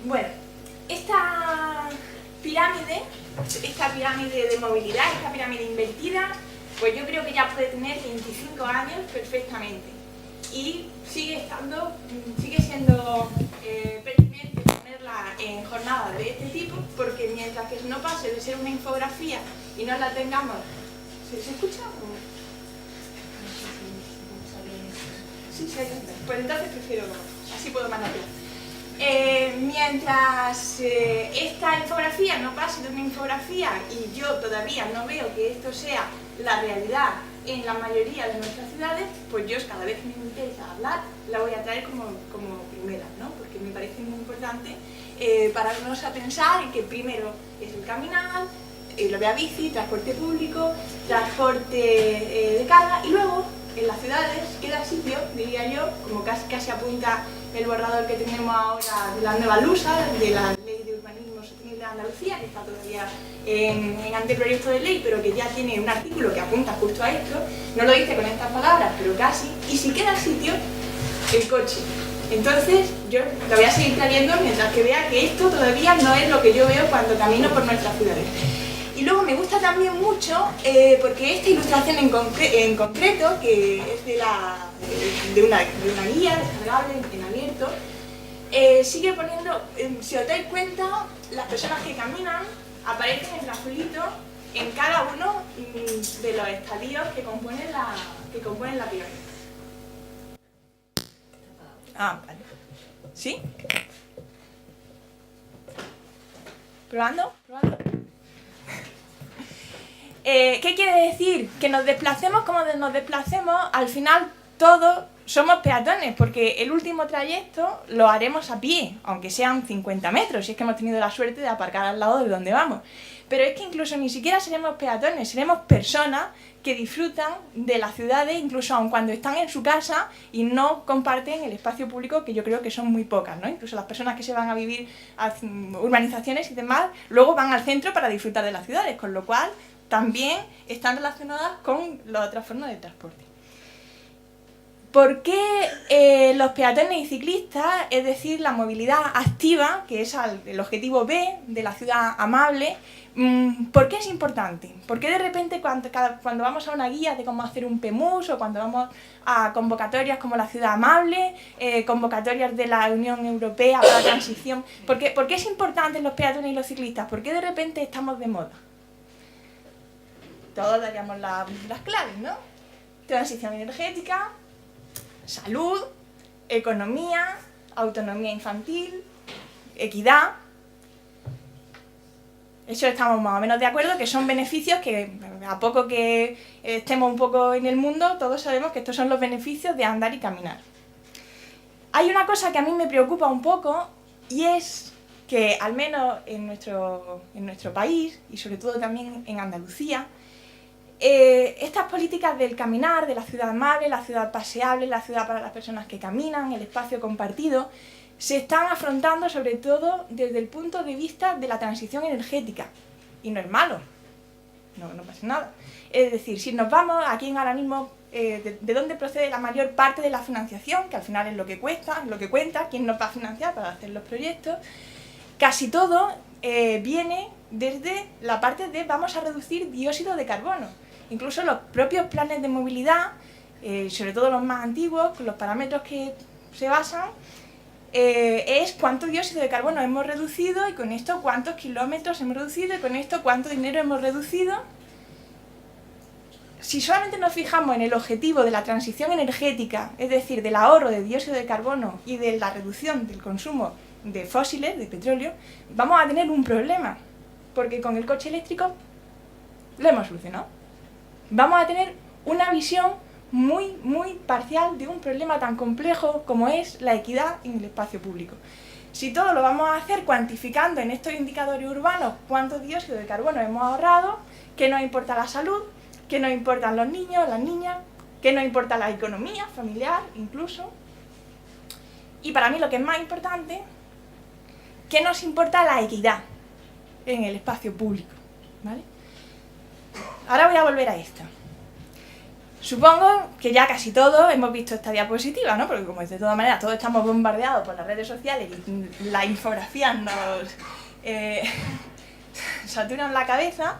Bueno, esta pirámide de movilidad, esta pirámide invertida, pues yo creo que ya puede tener 25 años perfectamente. Y sigue siendo pertinente ponerla en jornadas de este tipo, porque mientras que no pase de ser una infografía y no la tengamos... ¿Se escucha? Sí, se oye. Pues entonces prefiero, así puedo manejarla. Mientras esta infografía no pase de una infografía y yo todavía no veo que esto sea la realidad en la mayoría de nuestras ciudades, pues yo cada vez que me invitéis a hablar la voy a traer como primera, ¿no? Porque me parece muy importante pararnos a pensar en que primero es el caminar, lo vea bici, transporte público, transporte de carga, y luego en las ciudades queda sitio, diría yo, como casi apunta el borrador que tenemos ahora de la nueva LUSA, de la Ley de Urbanismo Sostenible de Andalucía, que está todavía en anteproyecto de ley, pero que ya tiene un artículo que apunta justo a esto. No lo dice con estas palabras, pero casi. Y si queda sitio, el coche. Entonces yo lo voy a seguir trayendo mientras que vea que esto todavía no es lo que yo veo cuando camino por nuestras ciudades. Y luego me gusta también mucho, porque esta ilustración en concreto, que es de una guía descargable en abierto, sigue poniendo, si os dais cuenta, las personas que caminan aparecen en azulito en cada uno de los estadios que componen la pirámide. Ah, vale. ¿Sí? ¿Probando? ¿Qué quiere decir? Que nos desplacemos como nos desplacemos, al final todos somos peatones, porque el último trayecto lo haremos a pie, aunque sean 50 metros, si es que hemos tenido la suerte de aparcar al lado de donde vamos. Pero es que incluso ni siquiera seremos peatones, seremos personas que disfrutan de las ciudades, incluso aun cuando están en su casa y no comparten el espacio público, que yo creo que son muy pocas, ¿no? Incluso las personas que se van a vivir a urbanizaciones y demás, luego van al centro para disfrutar de las ciudades, con lo cual también están relacionadas con las otras formas de transporte. ¿Por qué los peatones y ciclistas, es decir, la movilidad activa, que es el objetivo B de la ciudad amable, por qué es importante? ¿Por qué de repente cuando vamos a una guía de cómo hacer un PEMUS o cuando vamos a convocatorias como la ciudad amable, convocatorias de la Unión Europea para la transición, ¿por qué es importante los peatones y los ciclistas? ¿Por qué de repente estamos de moda? Todos daríamos las claves, ¿no? Transición energética, salud, economía, autonomía infantil, equidad. Eso estamos más o menos de acuerdo, que son beneficios que, a poco que estemos un poco en el mundo, todos sabemos que estos son los beneficios de andar y caminar. Hay una cosa que a mí me preocupa un poco, y es que, al menos en nuestro país, y sobre todo también en Andalucía, estas políticas del caminar, de la ciudad amable, la ciudad paseable, la ciudad para las personas que caminan, el espacio compartido, se están afrontando sobre todo desde el punto de vista de la transición energética. Y no es malo, no pasa nada. Es decir, si nos vamos aquí ahora mismo, de dónde procede la mayor parte de la financiación, que al final es lo que cuesta, es lo que cuenta, quién nos va a financiar para hacer los proyectos, casi todo viene desde la parte de vamos a reducir dióxido de carbono. Incluso los propios planes de movilidad, sobre todo los más antiguos, con los parámetros que se basan, es cuánto dióxido de carbono hemos reducido y con esto cuántos kilómetros hemos reducido y con esto cuánto dinero hemos reducido. Si solamente nos fijamos en el objetivo de la transición energética, es decir, del ahorro de dióxido de carbono y de la reducción del consumo de fósiles, de petróleo, vamos a tener un problema, porque con el coche eléctrico lo hemos solucionado. Vamos a tener una visión muy, muy parcial de un problema tan complejo como es la equidad en el espacio público. Si todo lo vamos a hacer cuantificando en estos indicadores urbanos cuánto dióxido de carbono hemos ahorrado, qué nos importa la salud, qué nos importan los niños, las niñas, qué nos importa la economía familiar incluso, y para mí lo que es más importante, qué nos importa la equidad en el espacio público, ¿vale? Ahora voy a volver a esto. Supongo que ya casi todos hemos visto esta diapositiva, ¿no? Porque como de todas maneras todos estamos bombardeados por las redes sociales y las infografías nos saturan la cabeza,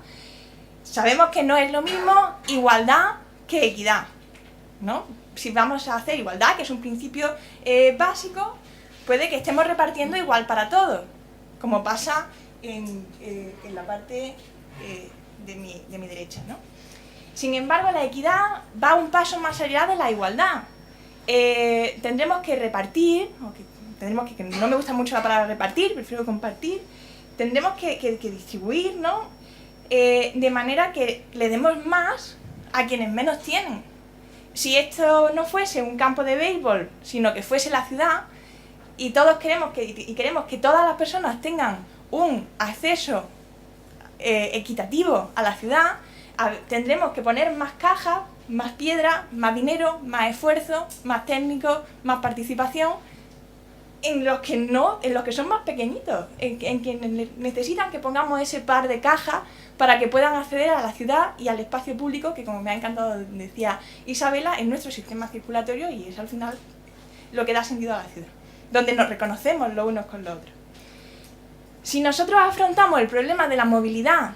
sabemos que no es lo mismo igualdad que equidad, ¿no? Si vamos a hacer igualdad, que es un principio básico, puede que estemos repartiendo igual para todos, como pasa en la parte de mi derecha, ¿no? Sin embargo, la equidad va un paso más allá de la igualdad. Tendremos que repartir, que no me gusta mucho la palabra repartir, prefiero compartir, tendremos que distribuir, ¿no? De manera que le demos más a quienes menos tienen. Si esto no fuese un campo de béisbol, sino que fuese la ciudad, y todos queremos que todas las personas tengan un acceso equitativo a la ciudad, tendremos que poner más cajas, más piedra, más dinero, más esfuerzo, más técnicos, más participación en los que son más pequeñitos, en quienes necesitan que pongamos ese par de cajas para que puedan acceder a la ciudad y al espacio público, que como me ha encantado, decía Isabela, es nuestro sistema circulatorio y es al final lo que da sentido a la ciudad, donde nos reconocemos los unos con los otros. Si nosotros afrontamos el problema de la movilidad,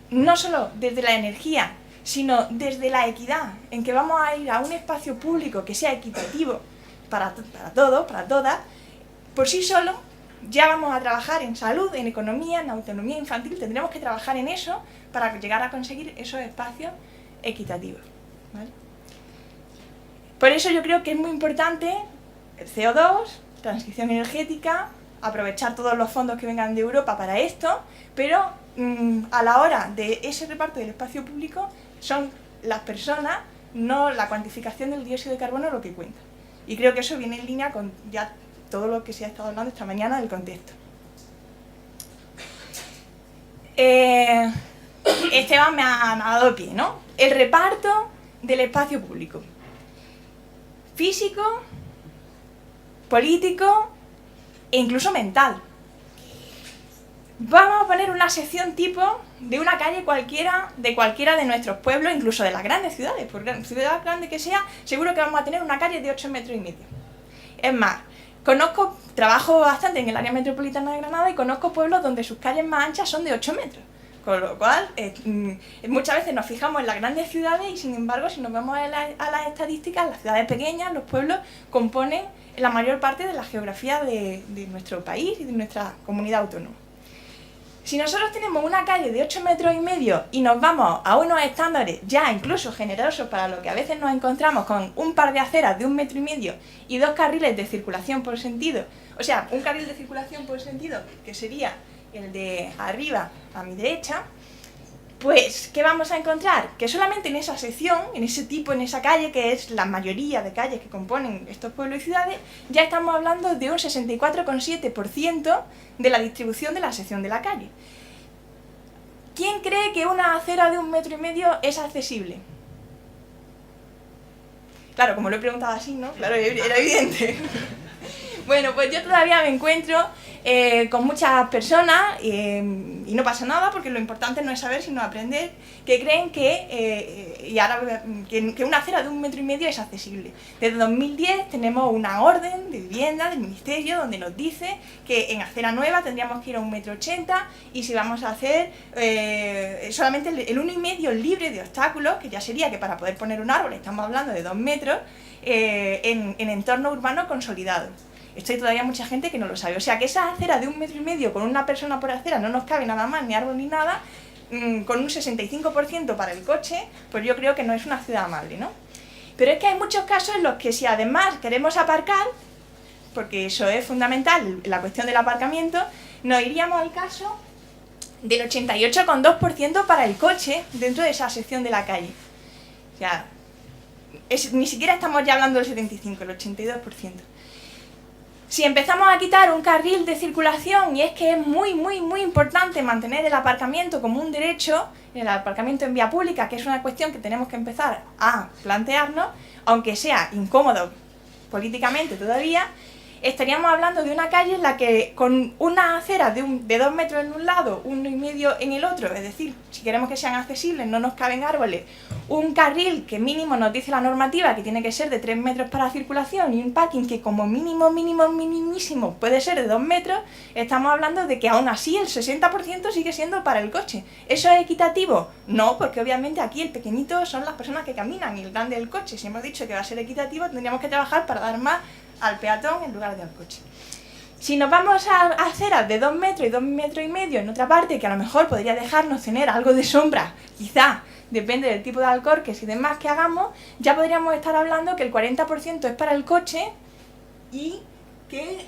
no solo desde la energía, sino desde la equidad, en que vamos a ir a un espacio público que sea equitativo para todos, para todas, por sí solo ya vamos a trabajar en salud, en economía, en autonomía infantil, tendremos que trabajar en eso para llegar a conseguir esos espacios equitativos, ¿vale? Por eso yo creo que es muy importante el CO2, transición energética, aprovechar todos los fondos que vengan de Europa para esto, pero a la hora de ese reparto del espacio público son las personas, no la cuantificación del dióxido de carbono lo que cuenta. Y creo que eso viene en línea con ya todo lo que se ha estado hablando esta mañana del contexto. Esteban me ha dado pie, ¿no? El reparto del espacio público. Físico, político e incluso mental. Vamos a poner una sección tipo de una calle cualquiera de nuestros pueblos, incluso de las grandes ciudades, por ciudad grande que sea, seguro que vamos a tener una calle de 8,5 metros. Es más, trabajo bastante en el área metropolitana de Granada y conozco pueblos donde sus calles más anchas son de 8 metros. Con lo cual, muchas veces nos fijamos en las grandes ciudades y sin embargo, si nos vamos a las estadísticas, las ciudades pequeñas, los pueblos, componen la mayor parte de la geografía de nuestro país y de nuestra comunidad autónoma. Si nosotros tenemos una calle de 8,5 metros y nos vamos a unos estándares ya incluso generosos para lo que a veces nos encontramos con un par de aceras de 1,5 metros y 2 carriles de circulación por sentido, o sea, un carril de circulación por sentido que sería el de arriba a mi derecha, pues, ¿qué vamos a encontrar? Que solamente en esa sección, en esa calle, que es la mayoría de calles que componen estos pueblos y ciudades, ya estamos hablando de un 64,7% de la distribución de la sección de la calle. ¿Quién cree que una acera de 1,5 metros es accesible? Claro, como lo he preguntado así, ¿no? Claro, era evidente. Bueno, pues yo todavía me encuentro con muchas personas, y no pasa nada porque lo importante no es saber sino aprender, que creen que una acera de 1,5 metros es accesible. Desde 2010 tenemos una orden de vivienda del Ministerio donde nos dice que en acera nueva tendríamos que ir a 1,80 m y si vamos a hacer solamente el 1,5 metros libre de obstáculos, que ya sería que para poder poner un árbol estamos hablando de 2 metros, en entorno urbano consolidado. Esto hay todavía mucha gente que no lo sabe. O sea, que esa acera de 1,5 metros con una persona por acera no nos cabe nada más, ni árbol ni nada, con un 65% para el coche, pues yo creo que no es una ciudad amable, ¿no? Pero es que hay muchos casos en los que si además queremos aparcar, porque eso es fundamental, la cuestión del aparcamiento, nos iríamos al caso del 88,2% para el coche dentro de esa sección de la calle. O sea, ni siquiera estamos ya hablando del 75%, el 82%. Si empezamos a quitar un carril de circulación, y es que es muy importante mantener el aparcamiento como un derecho, el aparcamiento en vía pública, que es una cuestión que tenemos que empezar a plantearnos, aunque sea incómodo políticamente todavía, estaríamos hablando de una calle en la que con una acera de 2 metros en un lado, 1,5 en el otro, es decir, si queremos que sean accesibles, no nos caben árboles, un carril que mínimo nos dice la normativa que tiene que ser de 3 metros para circulación y un parking que como minimísimo puede ser de 2 metros, estamos hablando de que aún así el 60% sigue siendo para el coche. ¿Eso es equitativo? No, porque obviamente aquí el pequeñito son las personas que caminan y el grande el coche. Si hemos dicho que va a ser equitativo, tendríamos que trabajar para dar más al peatón en lugar de al coche. Si nos vamos a aceras de 2 metros y 2,5 metros en otra parte, que a lo mejor podría dejarnos tener algo de sombra, quizá, depende del tipo de alcorques y demás que hagamos, ya podríamos estar hablando que el 40% es para el coche y que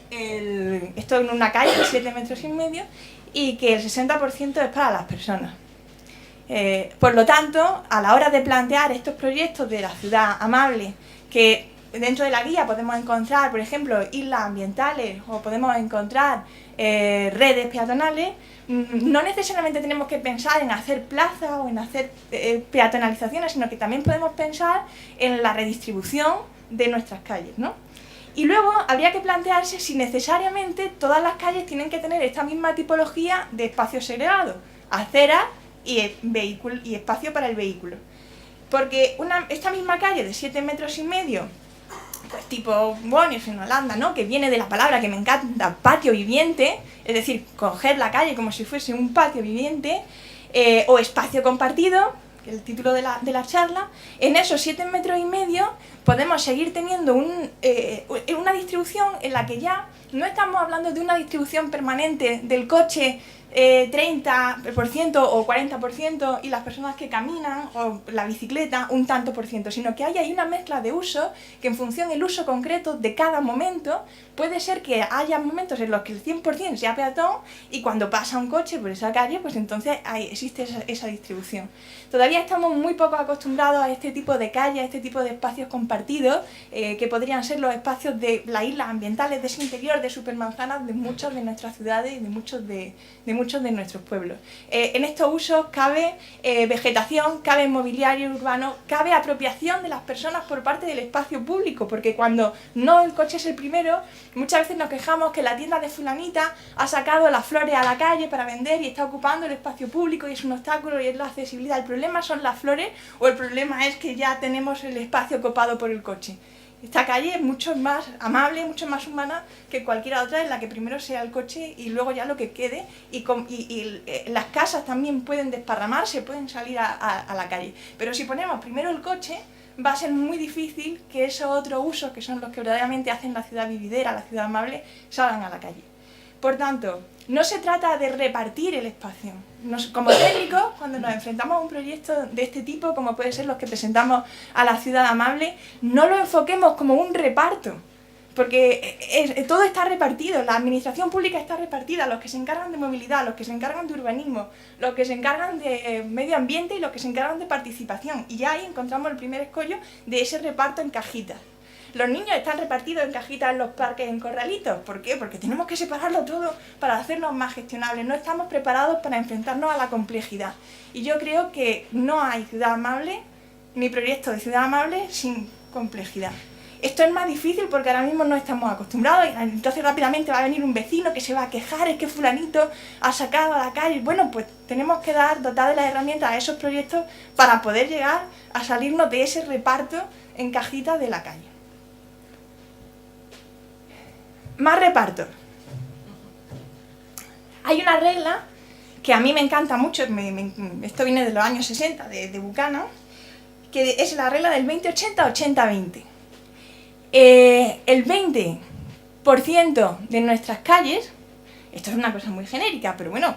esto en una calle de 7,5 metros y que el 60% es para las personas. Por lo tanto, a la hora de plantear estos proyectos de la ciudad amable, que dentro de la guía podemos encontrar, por ejemplo, islas ambientales o podemos encontrar redes peatonales, no necesariamente tenemos que pensar en hacer plazas o en hacer peatonalizaciones, sino que también podemos pensar en la redistribución de nuestras calles, ¿no? Y luego habría que plantearse si necesariamente todas las calles tienen que tener esta misma tipología de espacios segregados, aceras y espacio para el vehículo. Porque esta misma calle de 7,5 metros, pues tipo Bonnies en Holanda, ¿no? Que viene de la palabra que me encanta, patio viviente, es decir, coger la calle como si fuese un patio viviente, o espacio compartido, que es el título de la charla. En esos 7,5 metros podemos seguir teniendo una distribución en la que ya no estamos hablando de una distribución permanente del coche 30% o 40% y las personas que caminan o la bicicleta un tanto por ciento, sino que hay una mezcla de usos que en función del uso concreto de cada momento puede ser que haya momentos en los que el 100% sea peatón y cuando pasa un coche por esa calle pues entonces existe esa distribución. Todavía estamos muy poco acostumbrados a este tipo de calles, a este tipo de espacios compartidos que podrían ser los espacios de las islas ambientales de ese interior, de supermanzanas de muchas de nuestras ciudades y de muchos de nuestros pueblos. En estos usos cabe vegetación, cabe mobiliario urbano, cabe apropiación de las personas por parte del espacio público, porque cuando no el coche es el primero, muchas veces nos quejamos que la tienda de fulanita ha sacado las flores a la calle para vender y está ocupando el espacio público y es un obstáculo y es la accesibilidad. ¿El problema son las flores o el problema es que ya tenemos el espacio copado por el coche? Esta calle es mucho más amable, mucho más humana que cualquier otra en la que primero sea el coche y luego ya lo que quede y las casas también pueden desparramarse, pueden salir a la calle. Pero si ponemos primero el coche va a ser muy difícil que esos otros usos, que son los que verdaderamente hacen la ciudad vividera, la ciudad amable, salgan a la calle. Por tanto, no se trata de repartir el espacio. Como técnicos, cuando nos enfrentamos a un proyecto de este tipo, como puede ser los que presentamos a la ciudad amable, no lo enfoquemos como un reparto, porque todo está repartido, la administración pública está repartida, los que se encargan de movilidad, los que se encargan de urbanismo, los que se encargan de medio ambiente y los que se encargan de participación. Y ya ahí encontramos el primer escollo de ese reparto en cajitas. Los niños están repartidos en cajitas en los parques, en corralitos. ¿Por qué? Porque tenemos que separarlo todo para hacernos más gestionables. No estamos preparados para enfrentarnos a la complejidad. Y yo creo que no hay ciudad amable, ni proyecto de ciudad amable sin complejidad. Esto es más difícil porque ahora mismo no estamos acostumbrados y entonces rápidamente va a venir un vecino que se va a quejar, es que fulanito ha sacado a la calle. Bueno, pues tenemos que dotar de las herramientas a esos proyectos para poder llegar a salirnos de ese reparto en cajitas de la calle. Más reparto. Hay una regla que a mí me encanta mucho, esto viene de los años 60, de Buchanan, que es la regla del 20-80, 80-20. El 20% de nuestras calles, esto es una cosa muy genérica, pero bueno,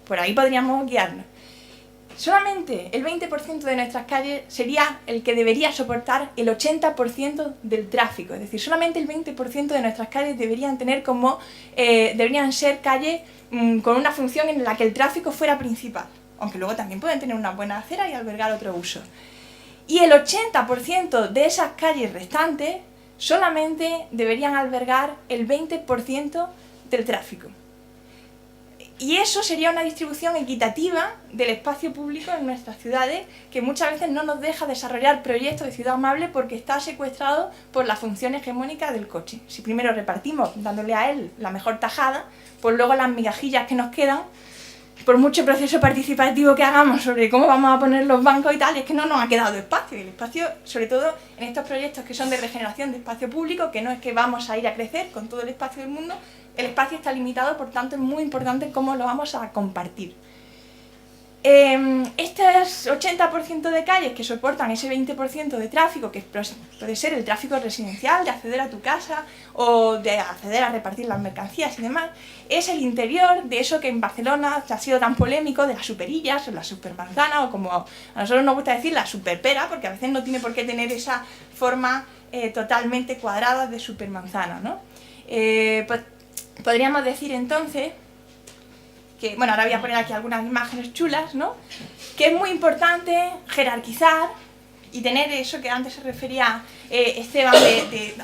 por ahí podríamos guiarnos. Solamente el 20% de nuestras calles sería el que debería soportar el 80% del tráfico. Es decir, solamente el 20% de nuestras calles deberían ser calles con una función en la que el tráfico fuera principal. Aunque luego también pueden tener una buena acera y albergar otro uso. Y el 80% de esas calles restantes solamente deberían albergar el 20% del tráfico. Y eso sería una distribución equitativa del espacio público en nuestras ciudades, que muchas veces no nos deja desarrollar proyectos de ciudad amable porque está secuestrado por la función hegemónica del coche. Si primero repartimos dándole a él la mejor tajada, pues luego las migajillas que nos quedan, por mucho proceso participativo que hagamos sobre cómo vamos a poner los bancos y tal, es que no nos ha quedado espacio. Y el espacio, sobre todo en estos proyectos que son de regeneración de espacio público, que no es que vamos a ir a crecer con todo el espacio del mundo, el espacio está limitado, por tanto es muy importante cómo lo vamos a compartir. Este 80% de calles que soportan ese 20% de tráfico, que puede ser el tráfico residencial, de acceder a tu casa o de acceder a repartir las mercancías y demás, es el interior de eso que en Barcelona ha sido tan polémico, de las superillas o la supermanzana, o como a nosotros nos gusta decir, la superpera, porque a veces no tiene por qué tener esa forma totalmente cuadrada de supermanzana, ¿no? Pues podríamos decir entonces que, bueno, ahora voy a poner aquí algunas imágenes chulas, ¿no? Que es muy importante jerarquizar y tener eso que antes se refería Esteban,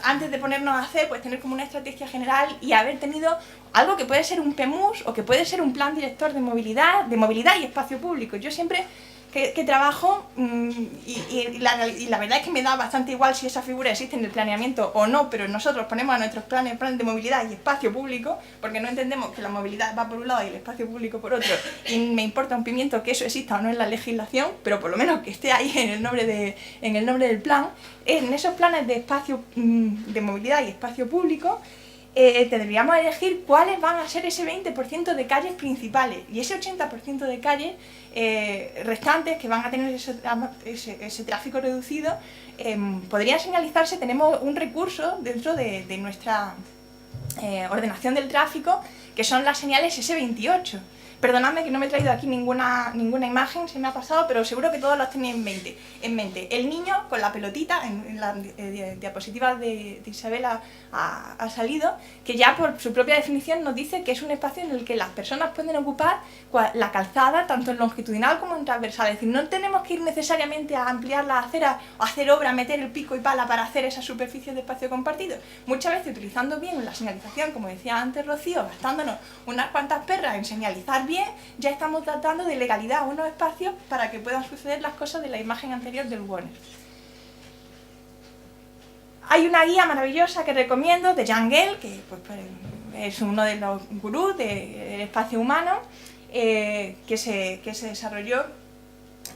antes de ponernos a hacer, pues tener como una estrategia general y haber tenido algo que puede ser un PEMUS o que puede ser un plan director de movilidad y espacio público. Yo siempre que trabajo, y la verdad es que me da bastante igual si esa figura existe en el planeamiento o no, pero nosotros ponemos a nuestros planes de movilidad y espacio público, porque no entendemos que la movilidad va por un lado y el espacio público por otro, y me importa un pimiento que eso exista o no en la legislación, pero por lo menos que esté ahí en el nombre del plan. En esos planes de espacio, de movilidad y espacio público, deberíamos elegir cuáles van a ser ese 20% de calles principales, y ese 80% de calles restantes que van a tener ese tráfico reducido, podrían señalizarse. Tenemos un recurso dentro de nuestra ordenación del tráfico, que son las señales S28. Perdonadme que no me he traído aquí ninguna imagen, se me ha pasado, pero seguro que todos las tenéis en mente. El niño con la pelotita, en la diapositiva de Isabela ha salido, que ya por su propia definición nos dice que es un espacio en el que las personas pueden ocupar la calzada, tanto en longitudinal como en transversal. Es decir, no tenemos que ir necesariamente a ampliar las aceras o hacer obra, meter el pico y pala para hacer esas superficies de espacio compartido. Muchas veces utilizando bien la señalización, como decía antes Rocío, gastándonos unas cuantas perras en señalizar bien, ya estamos tratando de legalidad unos espacios para que puedan suceder las cosas de la imagen anterior del Warner. Hay una guía maravillosa que recomiendo de Jan Gehl, que pues, es uno de los gurús del espacio humano, que se desarrolló,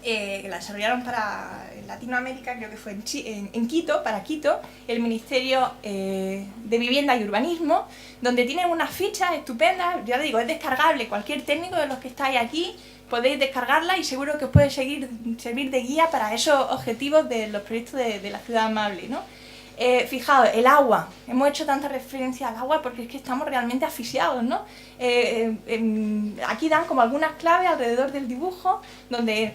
la desarrollaron para Latinoamérica, creo que fue en Quito, para Quito, el Ministerio de Vivienda y Urbanismo, donde tienen unas fichas estupendas. Ya digo, es descargable, cualquier técnico de los que estáis aquí podéis descargarla y seguro que os puede servir de guía para esos objetivos de los proyectos de la ciudad amable, ¿no? Fijaos, el agua, hemos hecho tanta referencia al agua porque es que estamos realmente asfixiados, ¿no? Aquí dan como algunas claves alrededor del dibujo, donde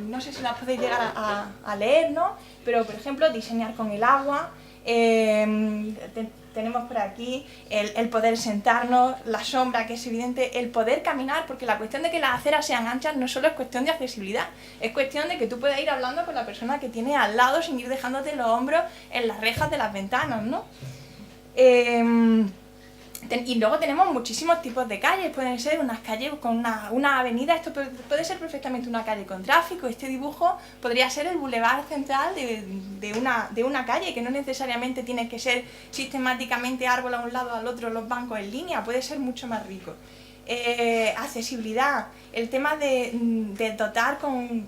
no sé si las podéis llegar a leer, ¿no? Pero por ejemplo, diseñar con el agua, tenemos por aquí el poder sentarnos, la sombra, que es evidente, el poder caminar, porque la cuestión de que las aceras sean anchas no solo es cuestión de accesibilidad, es cuestión de que tú puedas ir hablando con la persona que tiene al lado sin ir dejándote los hombros en las rejas de las ventanas, ¿no? Y luego tenemos muchísimos tipos de calles, pueden ser unas calles con una avenida, esto puede ser perfectamente una calle con tráfico. Este dibujo podría ser el bulevar central de una calle, que no necesariamente tiene que ser sistemáticamente árbol a un lado, al otro, los bancos en línea, puede ser mucho más rico. Accesibilidad, el tema de dotar con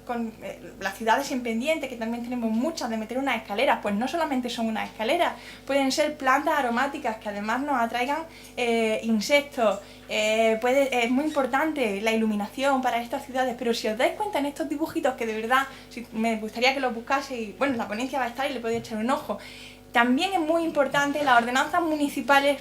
las ciudades en pendiente, que también tenemos muchas, de meter unas escaleras, pues no solamente son unas escaleras, pueden ser plantas aromáticas que además nos atraigan insectos. Es muy importante la iluminación para estas ciudades, pero si os dais cuenta en estos dibujitos, que de verdad me gustaría que los buscaseis, bueno, la ponencia va a estar y le podéis echar un ojo. También es muy importante las ordenanzas municipales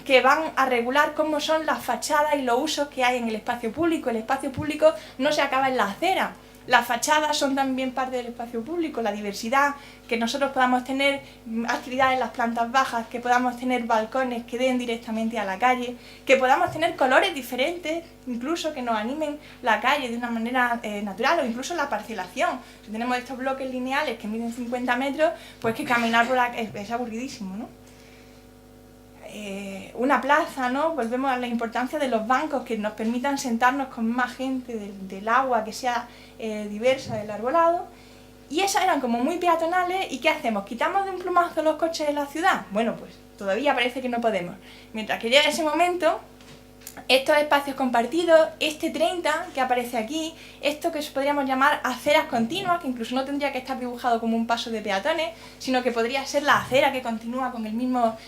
que van a regular cómo son las fachadas y los usos que hay en el espacio público. El espacio público no se acaba en la acera. Las fachadas son también parte del espacio público, la diversidad, que nosotros podamos tener actividades en las plantas bajas, que podamos tener balcones que den directamente a la calle, que podamos tener colores diferentes, incluso que nos animen la calle de una manera natural, o incluso la parcelación. Si tenemos estos bloques lineales que miden 50 metros, pues que caminar por es aburridísimo, ¿no? una plaza, ¿no? Volvemos a la importancia de los bancos que nos permitan sentarnos con más gente, del agua que sea diversa, del arbolado. Y esas eran como muy peatonales, ¿y qué hacemos? ¿Quitamos de un plumazo los coches de la ciudad? Bueno, pues todavía parece que no podemos. Mientras que llega ese momento, estos espacios compartidos, este 30 que aparece aquí, esto que podríamos llamar aceras continuas, que incluso no tendría que estar dibujado como un paso de peatones, sino que podría ser la acera que continúa con el mismo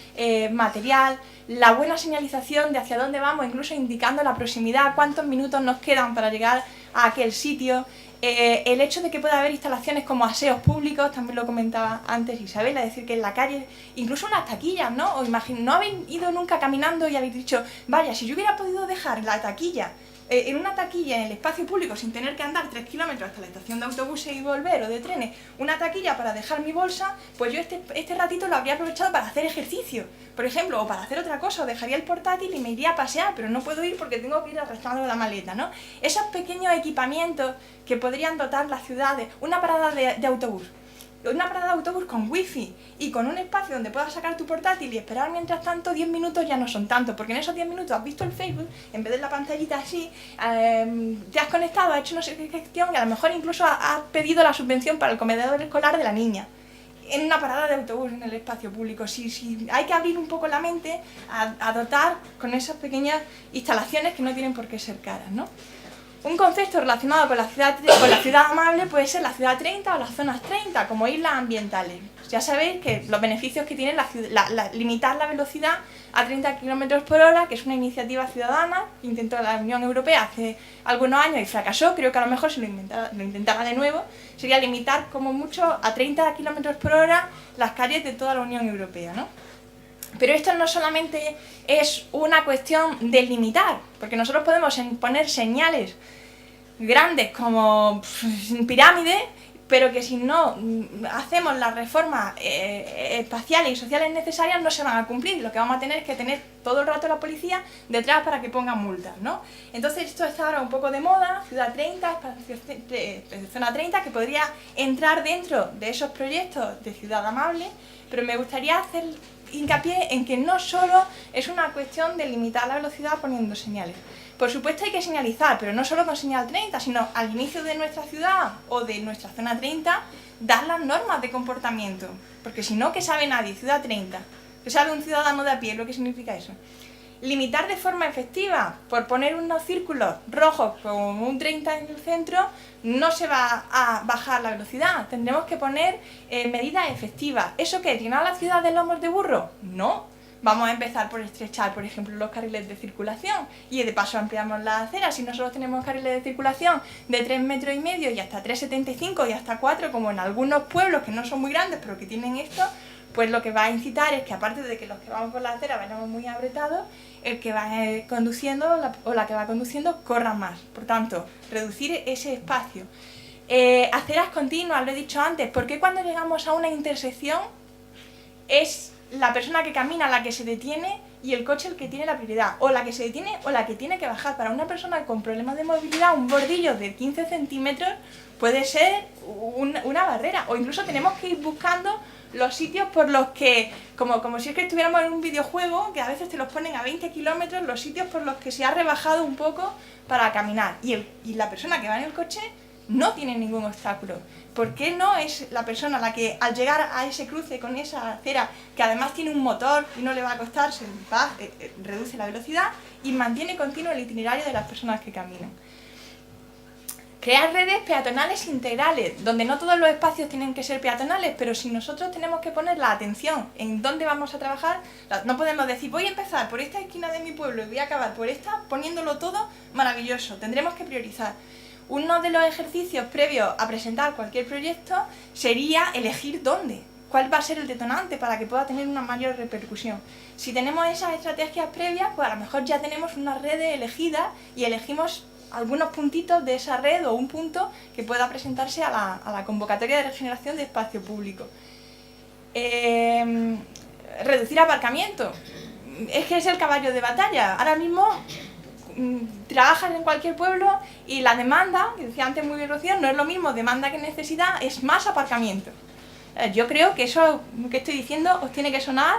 material, la buena señalización de hacia dónde vamos, incluso indicando la proximidad, cuántos minutos nos quedan para llegar a aquel sitio. El hecho de que pueda haber instalaciones como aseos públicos, también lo comentaba antes Isabel, es decir, que en la calle, incluso unas taquillas, ¿no? O no habéis ido nunca caminando y habéis dicho, vaya, si yo hubiera podido dejar la taquilla, en una taquilla en el espacio público sin tener que andar 3 kilómetros hasta la estación de autobuses y volver, o de trenes, una taquilla para dejar mi bolsa, pues yo este ratito lo habría aprovechado para hacer ejercicio, por ejemplo, o para hacer otra cosa, o dejaría el portátil y me iría a pasear, pero no puedo ir porque tengo que ir arrastrando la maleta, ¿no? Esos pequeños equipamientos que podrían dotar las ciudades, una parada de autobús. Una parada de autobús con wifi y con un espacio donde puedas sacar tu portátil y esperar mientras tanto, 10 minutos ya no son tanto, porque en esos 10 minutos has visto el Facebook, en vez de la pantallita así, te has conectado, has hecho no sé qué gestión y a lo mejor incluso has pedido la subvención para el comedor escolar de la niña. En una parada de autobús en el espacio público. Si hay que abrir un poco la mente a dotar con esas pequeñas instalaciones que no tienen por qué ser caras, ¿no? Un concepto relacionado con la ciudad amable puede ser la ciudad 30 o las zonas 30, como islas ambientales. Ya sabéis que los beneficios que tiene limitar la velocidad a 30 km/h, que es una iniciativa ciudadana que intentó la Unión Europea hace algunos años y fracasó, creo que a lo mejor si lo intentara de nuevo, sería limitar como mucho a 30 km/h las calles de toda la Unión Europea, ¿no? Pero esto no solamente es una cuestión de limitar, porque nosotros podemos poner señales grandes como pirámides, pero que si no hacemos las reformas espaciales y sociales necesarias no se van a cumplir. Lo que vamos a tener es que tener todo el rato la policía detrás para que pongan multas, ¿no? Entonces esto está ahora un poco de moda, Ciudad 30, Zona 30, que podría entrar dentro de esos proyectos de ciudad amable, pero me gustaría hacer hincapié en que no solo es una cuestión de limitar la velocidad poniendo señales. Por supuesto hay que señalizar, pero no solo con señal 30, sino al inicio de nuestra ciudad o de nuestra zona 30, dar las normas de comportamiento. Porque si no, ¿qué sabe nadie? Ciudad 30. ¿Qué sabe un ciudadano de a pie? ¿Lo que significa eso? Limitar de forma efectiva, por poner unos círculos rojos con un 30 en el centro, no se va a bajar la velocidad. Tendremos que poner medidas efectivas. ¿Eso qué? ¿Llenar la ciudad de lomos de burro? No. Vamos a empezar por estrechar, por ejemplo, los carriles de circulación y de paso ampliamos las aceras. Si nosotros tenemos carriles de circulación de 3,5 metros y hasta 3,75 y hasta 4, como en algunos pueblos que no son muy grandes pero que tienen esto, pues lo que va a incitar es que aparte de que los que vamos por la acera vayamos muy apretados, el que va conduciendo o la que va conduciendo corra más. Por tanto, reducir ese espacio. Aceras continuas, lo he dicho antes. ¿Por qué cuando llegamos a una intersección es la persona que camina la que se detiene y el coche el que tiene la prioridad? O la que se detiene o la que tiene que bajar. Para una persona con problemas de movilidad, un bordillo de 15 centímetros puede ser una barrera. O incluso tenemos que ir buscando los sitios por los que, como si es que estuviéramos en un videojuego, que a veces te los ponen a 20 kilómetros, los sitios por los que se ha rebajado un poco para caminar. Y la persona que va en el coche no tiene ningún obstáculo. ¿Por qué no es la persona la que al llegar a ese cruce con esa acera, que además tiene un motor y no le va a costar, reduce la velocidad y mantiene continuo el itinerario de las personas que caminan? Crear redes peatonales integrales, donde no todos los espacios tienen que ser peatonales, pero si nosotros tenemos que poner la atención en dónde vamos a trabajar, no podemos decir, voy a empezar por esta esquina de mi pueblo y voy a acabar por esta, poniéndolo todo maravilloso. Tendremos que priorizar. Uno de los ejercicios previos a presentar cualquier proyecto sería elegir dónde, cuál va a ser el detonante para que pueda tener una mayor repercusión. Si tenemos esas estrategias previas, pues a lo mejor ya tenemos una red elegida y elegimos algunos puntitos de esa red o un punto que pueda presentarse a la convocatoria de regeneración de espacio público. Reducir aparcamiento. Es que es el caballo de batalla. Ahora mismo trabajas en cualquier pueblo y la demanda, que decía antes muy bien Rocío, no es lo mismo demanda que necesidad, es más aparcamiento. Yo creo que eso que estoy diciendo os tiene que sonar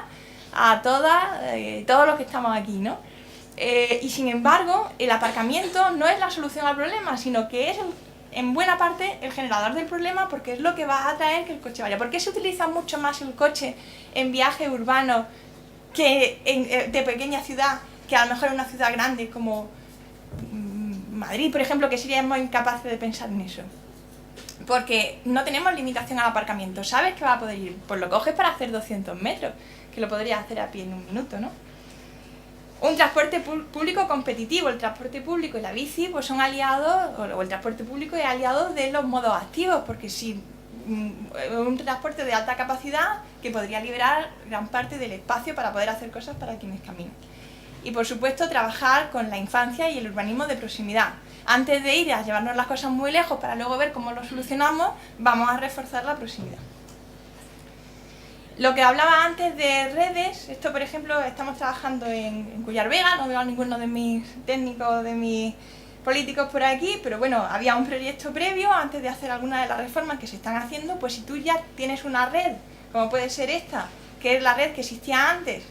a todas, todos los que estamos aquí, ¿no? Y sin embargo, el aparcamiento no es la solución al problema, sino que es en buena parte el generador del problema, porque es lo que va a atraer que el coche vaya. ¿Por qué se utiliza mucho más el coche en viajes urbanos que de pequeña ciudad, que a lo mejor en una ciudad grande como Madrid, por ejemplo, que seríamos incapaces de pensar en eso? Porque no tenemos limitación al aparcamiento. ¿Sabes que va a poder ir? Pues lo coges para hacer 200 metros, que lo podrías hacer a pie en un minuto, ¿no? Un transporte público competitivo. El transporte público y la bici pues son aliados, o el transporte público es aliado de los modos activos, porque si un transporte de alta capacidad que podría liberar gran parte del espacio para poder hacer cosas para quienes caminan. Y por supuesto trabajar con la infancia y el urbanismo de proximidad. Antes de ir a llevarnos las cosas muy lejos para luego ver cómo lo solucionamos, vamos a reforzar la proximidad. Lo que hablaba antes de redes, esto por ejemplo estamos trabajando en Cuyar Vega, no veo a ninguno de mis técnicos, de mis políticos por aquí, pero bueno, había un proyecto previo antes de hacer alguna de las reformas que se están haciendo. Pues si tú ya tienes una red, como puede ser esta, que es la red que existía antes,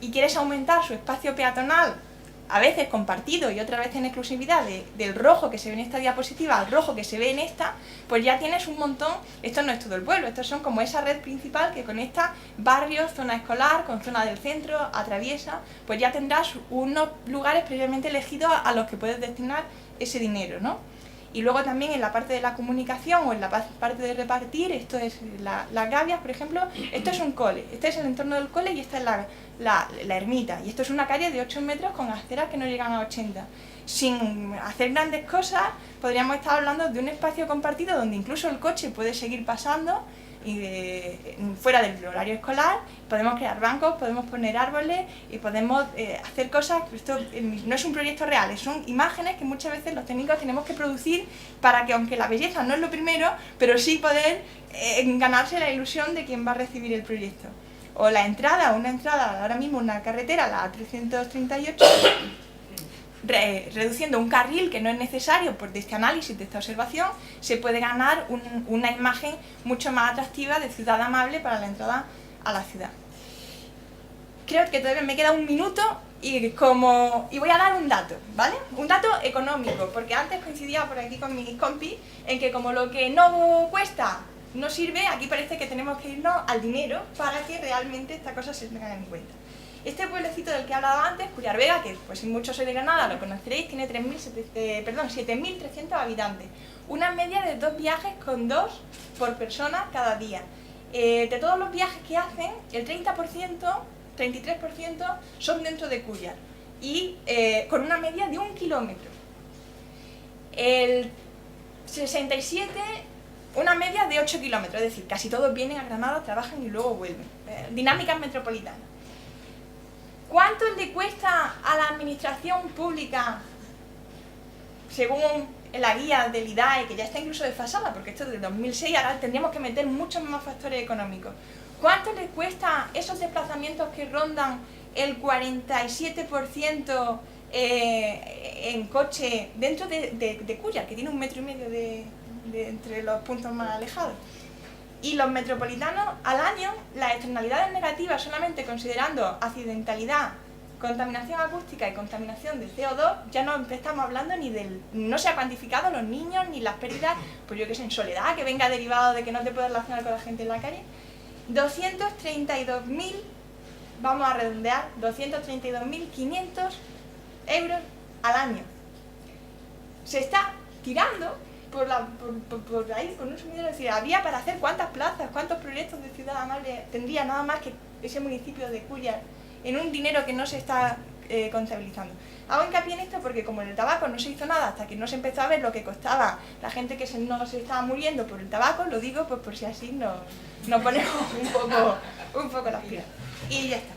y quieres aumentar su espacio peatonal, a veces compartido y otra vez en exclusividad del rojo que se ve en esta diapositiva al rojo que se ve en esta, pues ya tienes un montón. Esto no es todo el pueblo, estos son como esa red principal que conecta barrios, zona escolar, con zona del centro, atraviesa, pues ya tendrás unos lugares previamente elegidos a los que puedes destinar ese dinero, ¿no? Y luego también en la parte de la comunicación o en la parte de repartir, esto es las gavias, por ejemplo, esto es un cole, este es el entorno del cole y esta es la ermita. Y esto es una calle de 8 metros con aceras que no llegan a 80. Sin hacer grandes cosas, podríamos estar hablando de un espacio compartido donde incluso el coche puede seguir pasando fuera del horario escolar. Podemos crear bancos, podemos poner árboles y podemos hacer cosas. Esto no es un proyecto real, son imágenes que muchas veces los técnicos tenemos que producir para que, aunque la belleza no es lo primero, pero sí poder ganarse la ilusión de quien va a recibir el proyecto. O la entrada, una entrada, ahora mismo una carretera, la 338, reduciendo un carril que no es necesario por este análisis, de esta observación, se puede ganar una imagen mucho más atractiva de ciudad amable para la entrada a la ciudad. Creo que todavía me queda un minuto y voy a dar un dato, ¿vale? Un dato económico, porque antes coincidía por aquí con mis compis en que como lo que no cuesta no sirve, aquí parece que tenemos que irnos al dinero para que realmente esta cosa se tenga en cuenta. Este pueblecito del que he hablado antes, Cuyar Vega, que pues si muchos sois de Granada lo conoceréis, tiene 7.300 habitantes. Una media de 2 viajes con 2 por persona cada día. De todos los viajes que hacen, el 33% son dentro de Cuyar y con una media de 1 kilómetro. El 67%, una media de 8 kilómetros, es decir, casi todos vienen a Granada, trabajan y luego vuelven. Dinámicas metropolitanas. ¿Cuánto le cuesta a la administración pública, según la guía del IDAE, que ya está incluso desfasada, porque esto es de 2006, ahora tendríamos que meter muchos más factores económicos? ¿Cuánto le cuesta esos desplazamientos que rondan el 47% en coche dentro de Cuyar, que tiene 1,5 metros entre los puntos más alejados? Y los metropolitanos al año, las externalidades negativas, solamente considerando accidentalidad, contaminación acústica y contaminación de CO2, ya no estamos hablando ni no se ha cuantificado los niños ni las pérdidas, pues yo que sé, en soledad, que venga derivado de que no te puedes relacionar con la gente en la calle. 232.000, vamos a redondear, 232.500 euros al año. Se está tirando por ahí con un sumidero. Es decir, había para hacer cuántas plazas, cuántos proyectos de ciudad amable tendría nada más que ese municipio de Cuyar en un dinero que no se está contabilizando. Hago hincapié en esto porque como en el tabaco no se hizo nada hasta que no se empezó a ver lo que costaba la gente que no se estaba muriendo por el tabaco, lo digo pues por si así nos ponemos un poco las pilas. Y ya está.